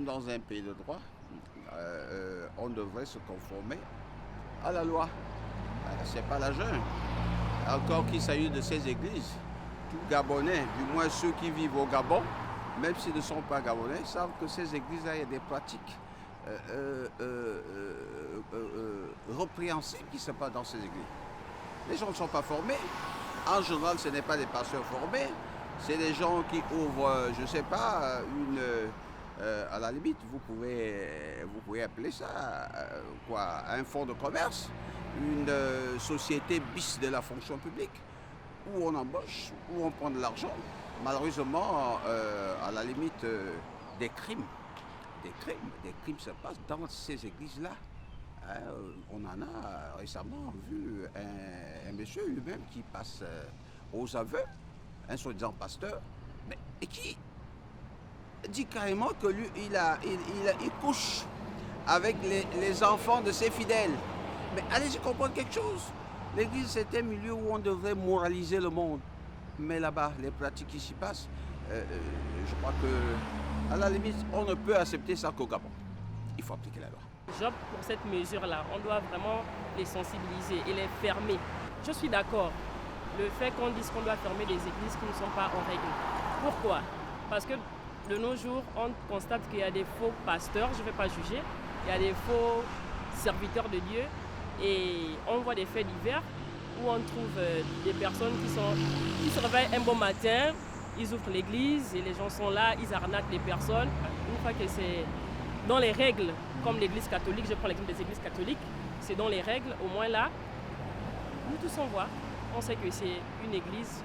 sommes dans un pays de droit. On devrait se conformer à la loi. Ce n'est pas la jungle. Encore qu'il s'agisse de ces églises, tout Gabonais, du moins ceux qui vivent au Gabon, même s'ils ne sont pas Gabonais, savent que ces églises-là, il y a des pratiques répréhensibles qui se passent dans ces églises. Les gens ne sont pas formés. En général, ce n'est pas des pasteurs formés. C'est des gens qui ouvrent, je ne sais pas, à la limite, vous pouvez appeler ça un fonds de commerce, une société bis de la fonction publique, où on embauche, où on prend de l'argent. Malheureusement, à la limite, des crimes se passent dans ces églises-là. On en a récemment vu un monsieur lui-même qui passe aux aveux, un soi-disant pasteur, et qui dit carrément que lui, il couche avec les enfants de ses fidèles. Mais allez-y comprendre quelque chose. L'église, c'est un milieu où on devrait moraliser le monde. Mais là-bas, les pratiques qui s'y passent, je crois que, à la limite, on ne peut accepter ça qu'au Gabon. Il faut appliquer la loi. J'opte pour cette mesure-là. On doit vraiment les sensibiliser et les fermer. Je suis d'accord. Le fait qu'on dise qu'on doit fermer les églises qui ne sont pas en règle. Pourquoi? Parce que de nos jours, on constate qu'il y a des faux pasteurs, je ne vais pas juger, il y a des faux serviteurs de Dieu et on voit des faits divers où on trouve des personnes qui se réveillent un bon matin, ils ouvrent l'église et les gens sont là, ils arnaquent les personnes. Une fois que c'est dans les règles, comme l'église catholique, je prends l'exemple des églises catholiques, c'est dans les règles, au moins là, nous tous on voit, on sait que c'est une église